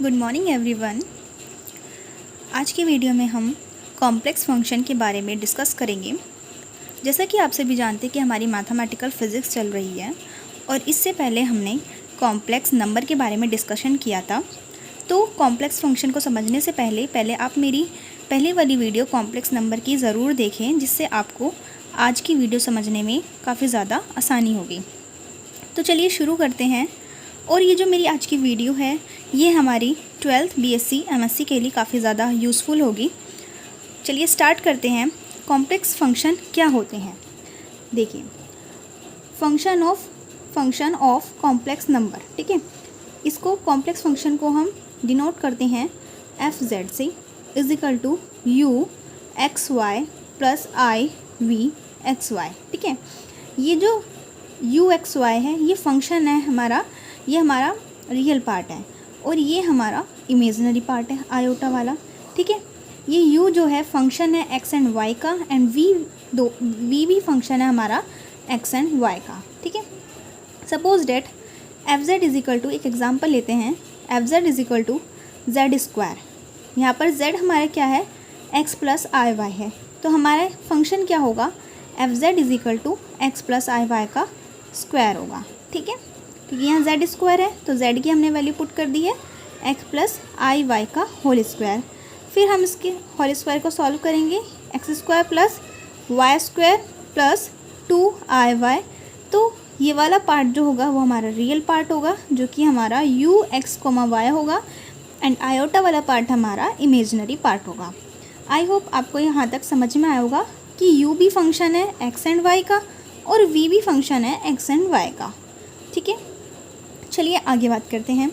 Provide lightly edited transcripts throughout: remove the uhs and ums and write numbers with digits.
Good morning everyone. आज की video में हम कॉम्प्लेक्स फंक्शन के बारे में डिस्कस करेंगे। जैसा कि आप सभी जानते हैं कि हमारी मैथमेटिकल फिज़िक्स चल रही है और इससे पहले हमने कॉम्प्लेक्स नंबर के बारे में डिस्कशन किया था। तो कॉम्प्लेक्स फंक्शन को समझने से पहले आप मेरी पहले वाली वीडियो कॉम्प्लेक्स नंबर की ज़रूर देखें, जिससे आपको आज की वीडियो समझने में काफ़ी ज़्यादा आसानी होगी। तो चलिए शुरू करते हैं। और ये जो मेरी आज की वीडियो है ये हमारी 12th BSc MSc के लिए काफ़ी ज़्यादा यूज़फुल होगी। चलिए स्टार्ट करते हैं। कॉम्प्लेक्स फंक्शन क्या होते हैं? देखिए, फंक्शन ऑफ कॉम्प्लेक्स नंबर, ठीक है। इसको कॉम्प्लेक्स फंक्शन को हम डिनोट करते हैं FZ से is equal to UXY plus IVXY, ठीक है। ये जो UXY है ये फंक्शन है हमारा, ये हमारा रियल पार्ट है और ये हमारा इमेजिनरी पार्ट है आयोटा वाला, ठीक है। ये U जो है फंक्शन है x एंड y का, एंड V भी फंक्शन है हमारा x एंड y का, ठीक है। Suppose that FZ is equal to, एक एग्जांपल लेते हैं, FZ is equal to Z square. यहाँ पर Z हमारा क्या है, x प्लस आई वाई है, तो हमारा फंक्शन क्या होगा, FZ is equal to x plus i y का स्क्वायर होगा, ठीक है। क्योंकि यहाँ Z स्क्वायर है तो Z की हमने वैल्यू पुट कर दी है x प्लस आई वाई का होल स्क्वायर। फिर हम इसके होल स्क्वायर को सॉल्व करेंगे, x square plus y square plus 2IY। तो ये वाला पार्ट जो होगा वो हमारा रियल पार्ट होगा, जो कि हमारा UX, Y होगा, एंड आयोटा वाला पार्ट हमारा इमेजिनरी पार्ट होगा। आई होप आपको यहाँ तक समझ में आया होगा कि U भी फंक्शन है x एंड y का और V भी फंक्शन है x एंड y का, ठीक है। चलिए आगे बात करते हैं।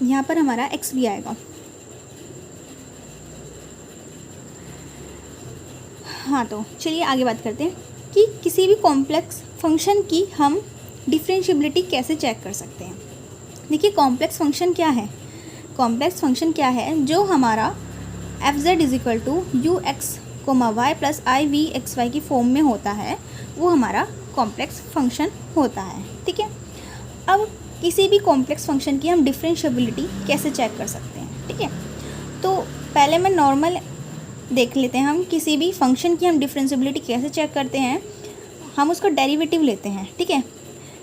यहाँ पर हमारा x भी आएगा। हाँ, तो चलिए आगे बात करते हैं कि किसी भी कॉम्प्लेक्स फंक्शन की हम डिफरेंशिएबिलिटी कैसे चेक कर सकते हैं। देखिए, कॉम्प्लेक्स फंक्शन क्या है? कॉम्प्लेक्स फंक्शन क्या है? जो हमारा FZ is equal to UX, Y plus IVXY की फॉर्म में होता है, वो हमारा कॉम्प्लेक्स फंक्शन होता है, ठीक है। अब किसी भी कॉम्प्लेक्स फंक्शन की हम डिफरेंशिएबिलिटी कैसे चेक कर सकते हैं, ठीक है। तो पहले मैं नॉर्मल देख लेते हैं, हम किसी भी फंक्शन की हम डिफरेंशिएबिलिटी कैसे चेक करते हैं। हम उसका डेरिवेटिव लेते हैं, ठीक है।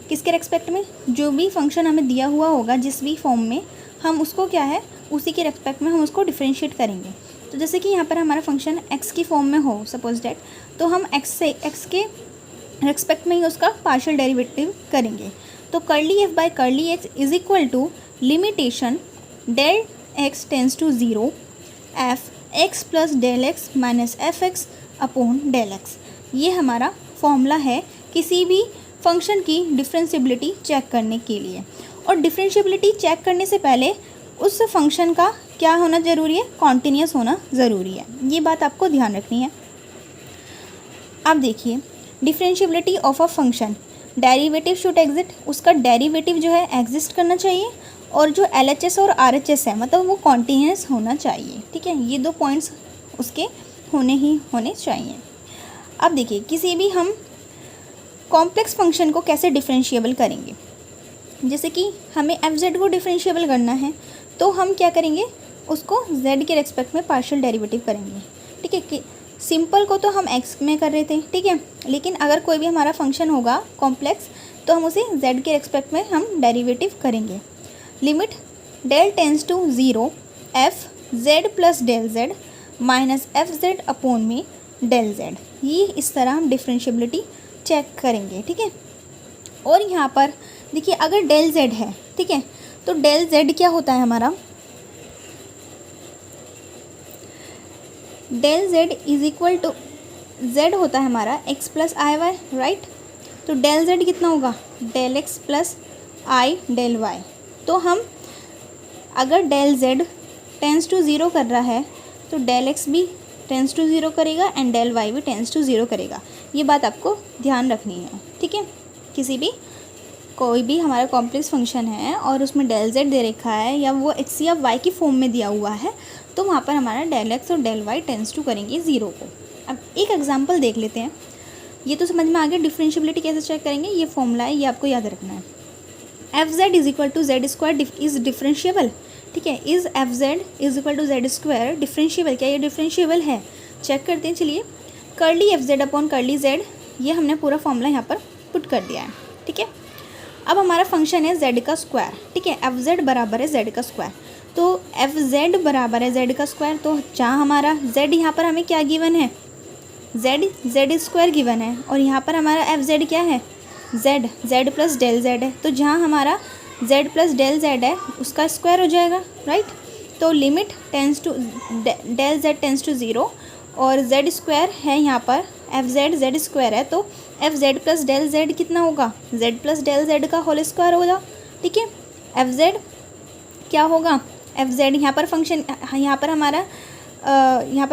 किसके रेस्पेक्ट में? जो भी फंक्शन हमें दिया हुआ होगा जिस भी फॉर्म में, हम उसको क्या है, उसी के रेस्पेक्ट में हम उसको डिफरेंशिएट करेंगे। तो जैसे कि यहाँ पर हमारा फंक्शन x की फॉर्म में हो सपोज डेट, तो हम x के रेस्पेक्ट में ही उसका पार्शियल डेरिवेटिव करेंगे। तो curly f by curly x is equal to limitation del x tends to 0 f x plus del x minus f x upon del x। ये हमारा फॉर्मूला है किसी भी फंक्शन की डिफरेंशिएबिलिटी चेक करने के लिए। और डिफरेंशिएबिलिटी चेक करने से पहले उस फंक्शन का क्या होना ज़रूरी है, कॉन्टिन्यूस होना ज़रूरी है। ये बात आपको ध्यान रखनी है। अब देखिए, differentiability of a function, derivative should exist, उसका डेरिवेटिव जो है एग्जिस्ट करना चाहिए, और जो LHS और RHS है मतलब वो कॉन्टिन्यूस होना चाहिए, ठीक है। ये दो पॉइंट्स उसके होने चाहिए। अब देखिए, किसी भी हम कॉम्प्लेक्स फंक्शन को कैसे डिफरेंशिएबल करेंगे। जैसे कि हमें FZ को डिफरेंशिएबल करना है, तो हम क्या करेंगे, उसको Z के रेस्पेक्ट में पार्शियल डेरिवेटिव करेंगे, ठीक है। कि सिंपल को तो हम x में कर रहे थे, ठीक है, लेकिन अगर कोई भी हमारा फंक्शन होगा कॉम्प्लेक्स तो हम उसे z के रेस्पेक्ट में हम डेरिवेटिव करेंगे। Limit del tends to 0 FZ plus del z minus FZ upon में डेल z। ये इस तरह हम डिफरेंशिएबिलिटी चेक करेंगे, ठीक है। और यहाँ पर देखिए, अगर डेल z है, ठीक है, तो डेल z क्या होता है हमारा, del z is equal to z होता है हमारा x plus i y, right. तो डेल z कितना होगा, del x plus i del y। तो हम अगर डेल z टेंस टू 0 कर रहा है तो डेल x भी टेंस टू 0 करेगा एंड डेल y भी टेंस टू 0 करेगा। ये बात आपको ध्यान रखनी है, ठीक है। किसी भी कोई भी हमारा कॉम्प्लेक्स फंक्शन है और उसमें डेल z दे रखा है या वो x या y की फॉर्म में दिया हुआ है, तो वहाँ पर हमारा डेल x और डेल y टेंस टू करेंगे 0 को। अब एक एग्जांपल देख लेते हैं। ये तो समझ में आ गया डिफरेंशिएबिलिटी कैसे चेक करेंगे, ये फॉर्मूला है, ये आपको याद रखना है। F z is equal to z square is differentiable, ठीक है, is f z is equal to z square differentiable, क्या ये डिफरेंशिएबल है? चेक करते हैं। चलिए, curly f z upon curly z, ये हमने पूरा फॉर्मूला यहाँ पर पुट कर दिया है, ठीक है। अब हमारा फंक्शन है जेड का स्क्वायर, ठीक है, एफ जेड बराबर है जेड का स्क्वायर, तो एफ जेड बराबर है जेड का स्क्वायर, तो जहाँ हमारा जेड यहाँ पर हमें क्या गिवन है, जेड स्क्वायर गिवन है, और यहाँ पर हमारा एफ जेड क्या है, जेड प्लस डेल जेड है, तो जहाँ हमारा जेड प्लस डेल जेड है उसका स्क्वायर हो जाएगा, राइट। तो limit tends to del z tends to zero, और जेड स्क्वायर है यहाँ पर, एफ जेड स्क्वायर है, तो f z plus del z कितना होगा, जेड प्लस डेल जेड का होल स्क्वायर होगा, ठीक है। एफ जेड क्या होगा, एफ जेड यहाँ पर फंक्शन, यहाँ पर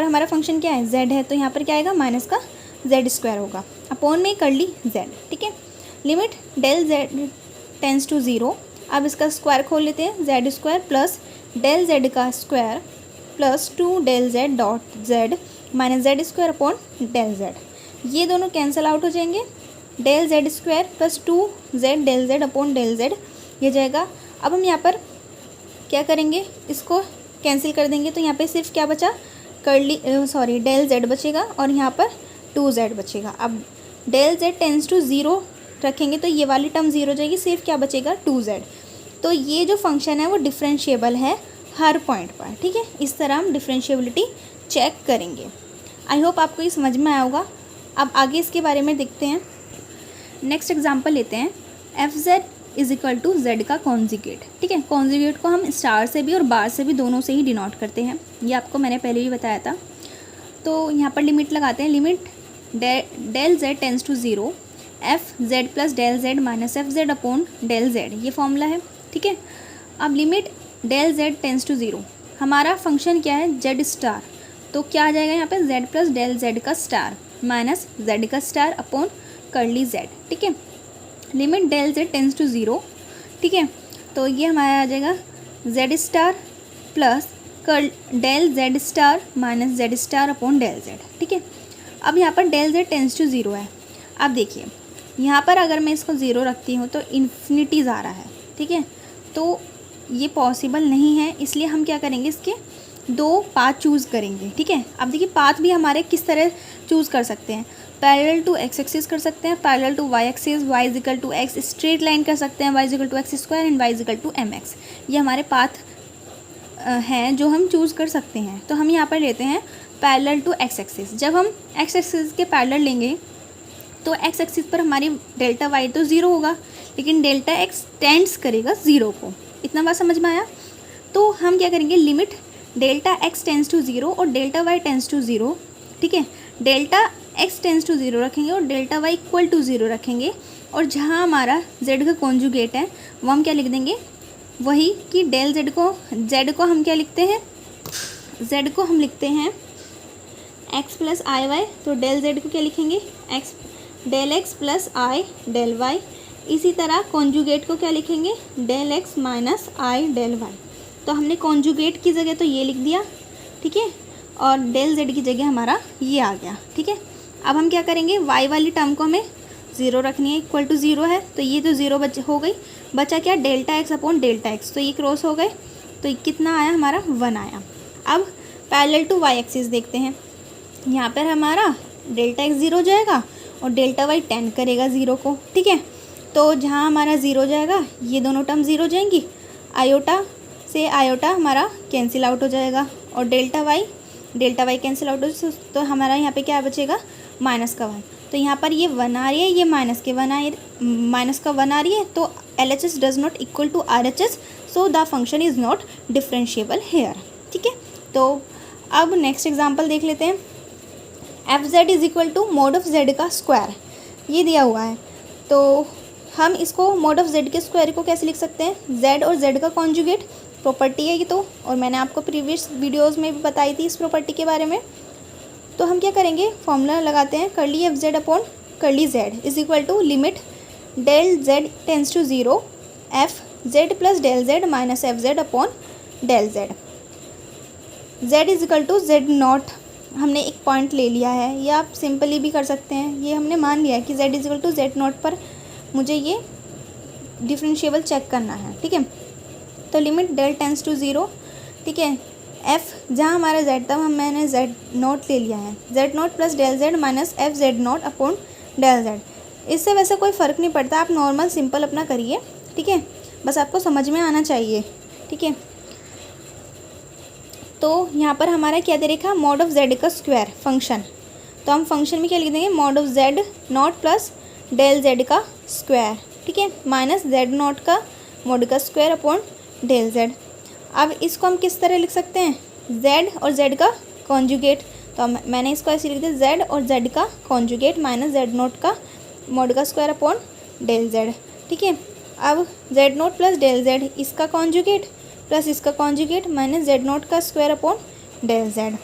हमारा फंक्शन क्या है, जेड है, तो यहाँ पर क्या आएगा, माइनस का जेड स्क्वायर होगा, अपॉन में कर ली जेड, ठीक है। Limit del z tends to zero, अब इसका स्क्वायर खोल लेते हैं, z square plus del z का square plus 2 del z dot z minus z square upon del z, ये दोनों कैंसिल आउट हो जाएंगे, del z square plus 2 z del z upon del z ये जाएगा। अब हम यहाँ पर क्या करेंगे, इसको कैंसिल कर देंगे, तो यहाँ पे सिर्फ क्या बचा, डेल जेड बचेगा, और यहाँ पर 2z बचेगा। अब del z tends to zero रखेंगे तो ये वाली टर्म ज़ीरो हो जाएगी, सिर्फ क्या बचेगा, 2z। तो ये जो फंक्शन है वो डिफरेंशिएबल है हर पॉइंट पर, ठीक है। इस तरह हम डिफरेंशिएबिलिटी चेक करेंगे। आई होप आपको ये समझ में आया होगा। अब आगे इसके बारे में देखते हैं। नेक्स्ट एग्जांपल लेते हैं, f z is equal to z का कॉन्जुगेट, ठीक है। कॉन्जुगेट को हम स्टार से भी और बार से भी दोनों से ही डिनोट करते हैं, ये आपको मैंने पहले भी बताया था। तो यहाँ पर लिमिट लगाते हैं, limit del z tends to zero, f z plus del z minus f z upon del z, ये फॉर्मूला है, ठीक है। अब limit del z tends to zero, हमारा फंक्शन क्या है, जेड स्टार, तो क्या आ जाएगा यहाँ पे, जेड प्लस डेल जेड का स्टार माइनस जेड का स्टार अपॉन कर्ली जेड, ठीक है। Limit del z tends to zero, ठीक है, तो ये हमारा आ जाएगा z star plus del z star minus z star upon del z, ठीक है। अब यहाँ पर del z tends to zero है। अब देखिए यहाँ पर अगर मैं इसको ज़ीरो रखती हूँ तो इन्फिनिटीज़ आ रहा है, ठीक है, तो ये पॉसिबल नहीं है, इसलिए हम क्या करेंगे, इसके दो पाथ चूज़ करेंगे, ठीक है। अब देखिए पाथ भी हमारे किस तरह चूज़ कर सकते हैं, पैरेलल टू एक्स एक्सिस कर सकते हैं, parallel to y axis, y is equal to x, straight line कर सकते हैं, y is equal to x square and y is equal to m x, ये हमारे पाथ हैं जो हम चूज़ कर सकते हैं। तो हम यहाँ पर लेते हैं पैरेलल टू एक्स एक्सिस। जब हम एक्स एक्सिस के पैरेलल लेंगे तो एक्स एक्सिस पर हमारी डेल्टा वाई तो ज़ीरो होगा, लेकिन डेल्टा एक्स टेंड्स करेगा ज़ीरो को, इतना बात समझ में आया। तो हम क्या करेंगे, limit delta x tends to zero और delta y tends to zero, ठीक है, delta x tends to zero रखेंगे और delta y equal to zero रखेंगे, और जहाँ हमारा जेड का कॉन्जुगेट है वो हम क्या लिख देंगे, वही कि डेल जेड को हम क्या लिखते हैं, जेड को हम लिखते हैं एक्स प्लस आई वाई, तो डेल जेड को क्या लिखेंगे, del x plus i del Y. इसी तरह कॉन्जुगेट को क्या लिखेंगे, डेल एक्स माइनस आई डेल वाई। तो हमने कॉन्जुगेट की जगह तो ये लिख दिया, ठीक है, और डेल जेड की जगह हमारा ये आ गया, ठीक है। अब हम क्या करेंगे, वाई वाली टर्म को हमें ज़ीरो रखनी है, इक्वल टू ज़ीरो है, तो ये तो ज़ीरो हो गई, बचा क्या, delta x upon delta x, तो ये क्रॉस हो गए, तो ये कितना आया हमारा, 1 आया। अब पैरेलल टू वाई एक्सिस देखते हैं, यहाँ पर हमारा डेल्टा एक्स ज़ीरो हो जाएगा और डेल्टा वाई टेंड करेगा ज़ीरो को, ठीक है। तो जहाँ हमारा ज़ीरो जाएगा ये दोनों टर्म ज़ीरो जाएंगी, आयोटा से आयोटा हमारा कैंसिल आउट हो जाएगा, और डेल्टा वाई कैंसिल आउट हो, तो हमारा यहाँ पे क्या बचेगा, माइनस का 1। तो यहाँ पर ये 1 आ रही है, ये माइनस का 1 आ रही है, तो LHS does not equal to RHS, so the function is not differentiable here, ठीक है। तो अब नेक्स्ट एग्जाम्पल देख लेते हैं, f z is equal to mod of z का स्क्वायर, ये दिया हुआ है, तो हम इसको मोड ऑफ जेड के स्क्वायर को कैसे लिख सकते हैं, जेड और जेड का कॉन्जुगेट प्रॉपर्टी है ये तो, और मैंने आपको प्रीवियस वीडियोस में भी बताई थी इस प्रॉपर्टी के बारे में। तो हम क्या करेंगे, फॉर्मूला लगाते हैं, curly f z upon curly z is equal to limit del z tends to zero, f z plus del z minus f z upon del z, z is equal to z naught, हमने एक point ले लिया है, या आप simply भी कर सकते हैं, ये हमने मान लिया है कि z is equal to z naught पर मुझे ये डिफरेंशिएबल चेक करना है, ठीक है। तो लिमिट डेल टेंस टू 0, ठीक है। एफ जहाँ हमारा जेड था मैंने जेड नोट ले लिया है, z naught plus del z minus f z naught upon del z. इससे वैसे कोई फ़र्क नहीं पड़ता, आप नॉर्मल सिंपल अपना करिए, ठीक है। बस आपको समझ में आना चाहिए, ठीक है। तो यहाँ पर हमारा क्या दे रखा, मॉड ऑफ जेड का स्क्वायर फंक्शन। तो हम फंक्शन में क्या लिख देंगे, mod of z naught plus del z का स्क्वायर, ठीक है, माइनस जेड नॉट का मॉड का स्क्वायर अपॉन डेल जेड। अब इसको हम किस तरह लिख सकते हैं, जेड और जेड का कॉन्जुगेट। तो मैंने इसको ऐसे लिख दिया, जेड और जेड का कॉन्जुगेट माइनस जेड नोट का मॉड का स्क्वायर अपॉन डेल जेड, ठीक है। अब z naught plus del z इसका कॉन्जुगेट प्लस इसका कॉन्जुगेट माइनस जेड नोट का स्क्वायर अपॉन डेल जेड।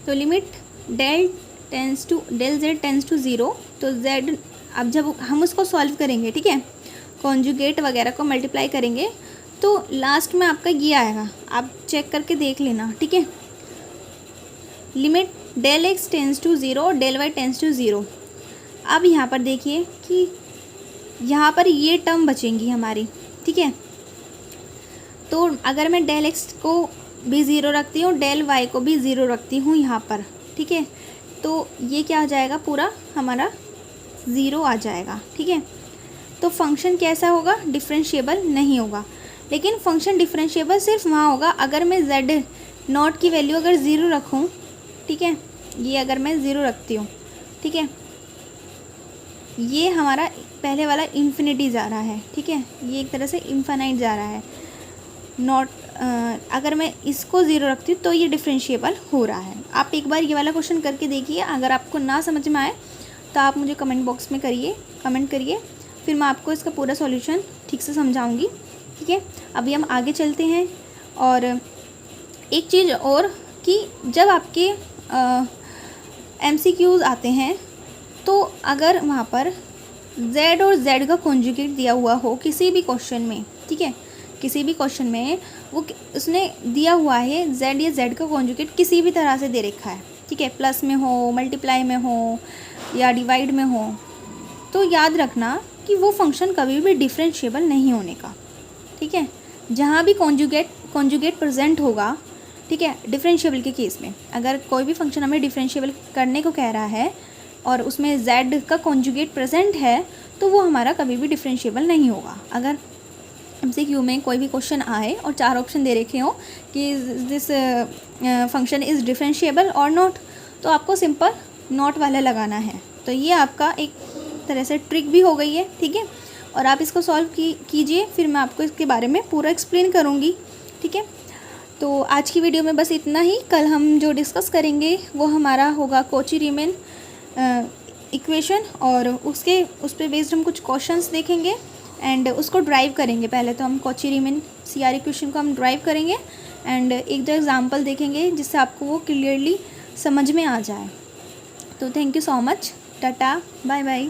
तो limit del z tends to 0, तो जेड अब जब हम उसको सॉल्व करेंगे, ठीक है, कॉन्जुगेट वगैरह को मल्टीप्लाई करेंगे तो लास्ट में आपका ये आएगा, आप चेक करके देख लेना, ठीक है। Limit del x tends to 0 del y tends to 0। अब यहाँ पर देखिए कि यहाँ पर ये टर्म बचेंगी हमारी, ठीक है। तो अगर मैं डेल एक्स को भी 0 रखती हूँ, डेल वाई को भी 0 रखती हूँ यहाँ पर, ठीक है, तो ये क्या आ जाएगा, पूरा हमारा 0 आ जाएगा, ठीक है। तो फंक्शन कैसा होगा, डिफरेंशिएबल नहीं होगा। लेकिन फंक्शन डिफरेंशिएबल सिर्फ वहाँ होगा अगर मैं जेड नॉट की वैल्यू अगर 0 रखूँ, ठीक है, ये अगर मैं 0 रखती हूँ, ठीक है, ये हमारा पहले वाला इन्फिनिटी जा रहा है, ठीक है, ये एक तरह से इन्फानाइट जा रहा है। नॉट अगर मैं इसको 0 रखती हूँ तो ये डिफरेंशिएबल हो रहा है। आप एक बार ये वाला क्वेश्चन करके देखिए, अगर आपको ना समझ में आए तो आप मुझे कमेंट बॉक्स में कमेंट करिए, फिर मैं आपको इसका पूरा सॉल्यूशन ठीक से समझाऊंगी, ठीक है। अभी हम आगे चलते हैं। और एक चीज़ और कि जब आपके MCQs आते हैं तो अगर वहाँ पर Z और Z का कॉन्जुगेट दिया हुआ हो किसी भी क्वेश्चन में, ठीक है, किसी भी क्वेश्चन में वो उसने दिया हुआ है Z या Z का कॉन्जुगेट किसी भी तरह से दे रखा है, ठीक है, प्लस में हो, मल्टीप्लाई में हो या डिवाइड में हो, तो याद रखना कि वो फंक्शन कभी भी डिफरेंशिएबल नहीं होने का, ठीक है। जहाँ भी कॉन्जुगेट प्रेजेंट होगा, ठीक है, डिफरेंशिएबल के केस में अगर कोई भी फंक्शन हमें डिफरेंशिएबल करने को कह रहा है और उसमें z का कॉन्जुगेट प्रेजेंट है तो वो हमारा कभी भी डिफरेंशिएबल नहीं होगा। अगर MCQ में कोई भी क्वेश्चन आए और 4 ऑप्शन दे रखे हो कि दिस फंक्शन इज़ डिफरेंशिएबल और नॉट, तो आपको सिंपल नॉट वाला लगाना है। तो ये आपका एक तरह से ट्रिक भी हो गई है, ठीक है, और आप इसको सॉल्व कीजिए, फिर मैं आपको इसके बारे में पूरा एक्सप्लेन करूँगी, ठीक है। तो आज की वीडियो में बस इतना ही। कल हम जो डिस्कस करेंगे वो हमारा होगा कॉची रीमैन इक्वेशन, और उस पर बेस्ड हम कुछ क्वेश्चंस देखेंगे एंड उसको ड्राइव करेंगे। पहले तो हम कॉची रीमैन CR इक्वेशन को हम ड्राइव करेंगे एंड एक दो एग्जांपल देखेंगे जिससे आपको वो क्लियरली समझ में आ जाए। तो thank you so much, tata, bye bye.